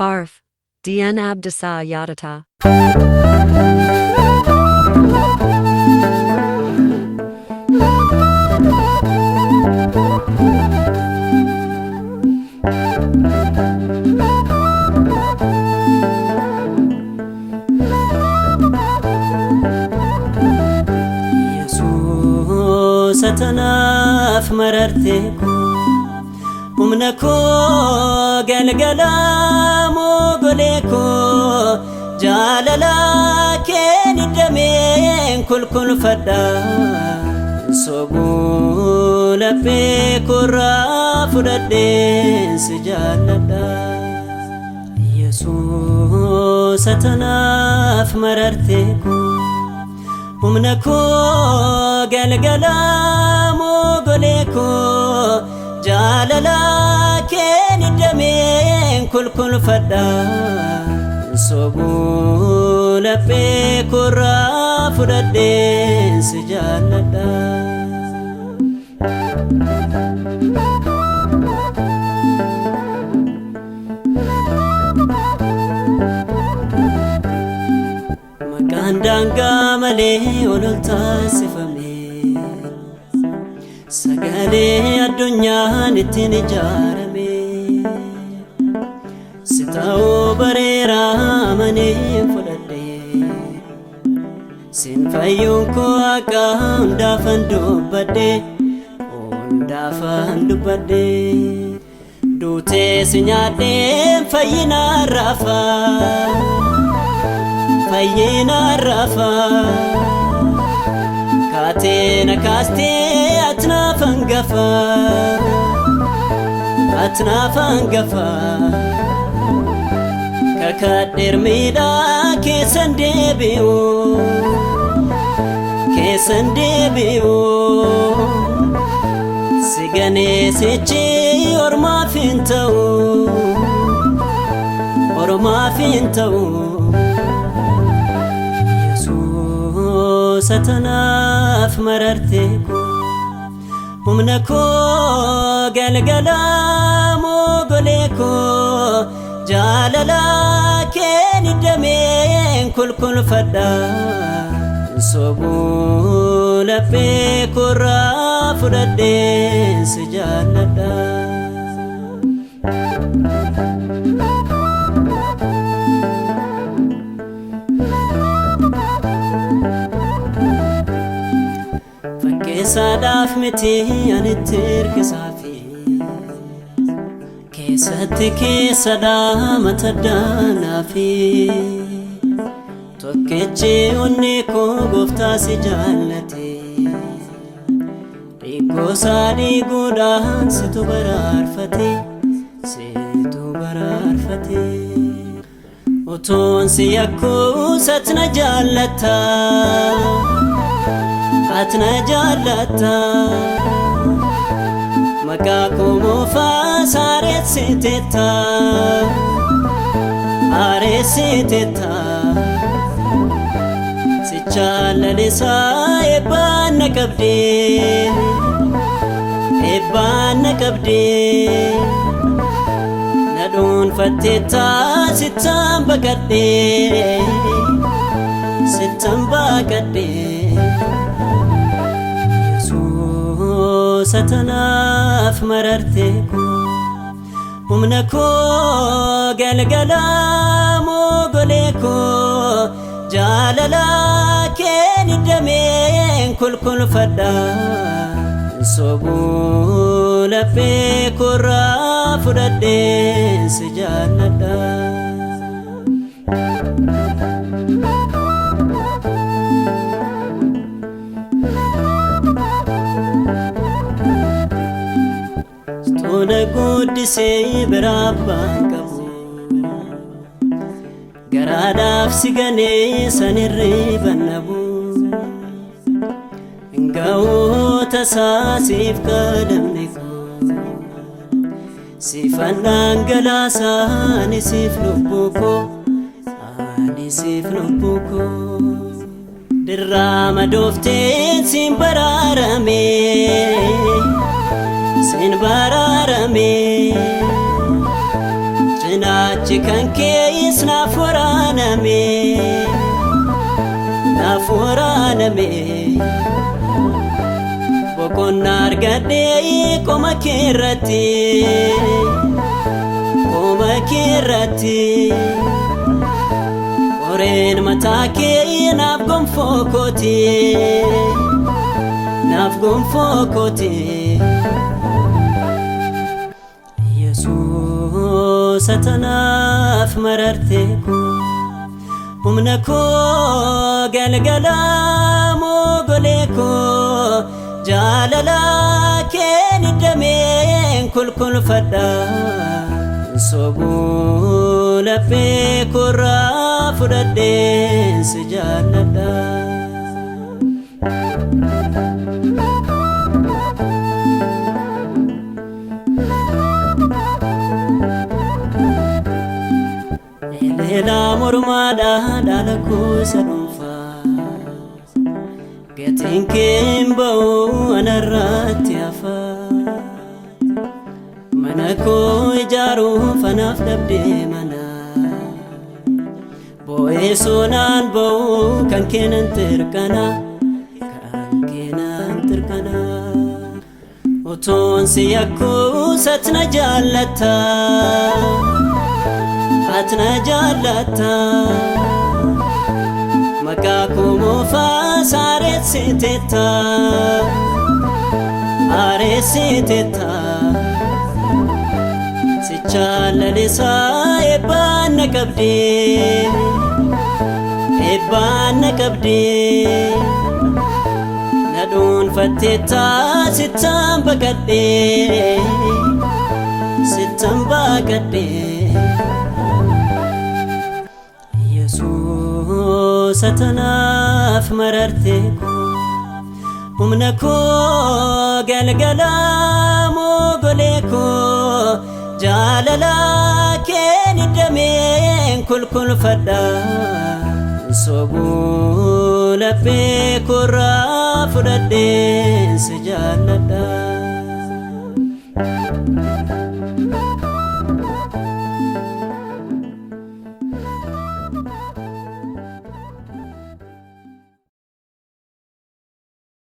Farf. Dien abdasa yadata. Yesus atanaf mararteko umnako galgala mogoleko jalala keni damen kulkul fada sobula pe kura fudade sijalada Yesus atanaf mararteko umnako galgala mogoleko jalala keni damen kulkul fada sobula pe kura fudade sijalada Makandanga male ololta sifame sagale adunya nitin jarame sitao barera mane fudade sin fayun ko aga unda fandu bade dute sinyade fayina rafa katena kaste atna fangafa kakader mida kesandebeo sigane seche orma fintau satanaf mararteko umnako galgala mogoleko jalala keni damen kulkul fada sobula pe kura fudade sijalada sadaf miti anitir kisafi kesati kesada matadana fi tokkeche onni ko gofta si jannati iko sadi gudan situ bararfati oton si yakku satna jallata atna jalata makako mofa saret siteta sichala lesa ebana kabde nadon fateta sitamba kadde satanaf mararteko umnako galgala mogoleko jalala keni damen kulkul fada sobula pe kura fudade sijalada Tona guddise birabbaan qabu garaadhaaf sigane sanirri bannabu gaa'ota saasiif kadamne ko sifan dhangalaasa ani siif lubbu ko dirrama dofteen sin bararame cinaacha kan kees naaf waraaname boqonnaa argadhee qoma keerratti qoreen mataa kee naaf gonfoo kooti Yesuus atanaaf mararte koo humna koo galgala mogolee koo jaalala keen dameen kulkulfadha sobuu laphee korraa fudhadheen si jaalladha Ela mormaadha dhaala kuusa dhuunfaa gatiin keen ba'u anarratti hafaa mana koo ijaaruuf anaaf dhabdee mana boo'ee soonaan ba'u kan keenan tirqana otoon si yakkuus atna jaallata maqaa koo moofaa saareessiteetta si jaalalisaa eebbaan na qabdee na dhuunfatteetta sittan baqadhee Yesuus atanaaf mararte koo humna koo galgala mogolee koo jaalala keen dameen kulkulfadha sobuu laphee korraa fudhadheen si jaalladha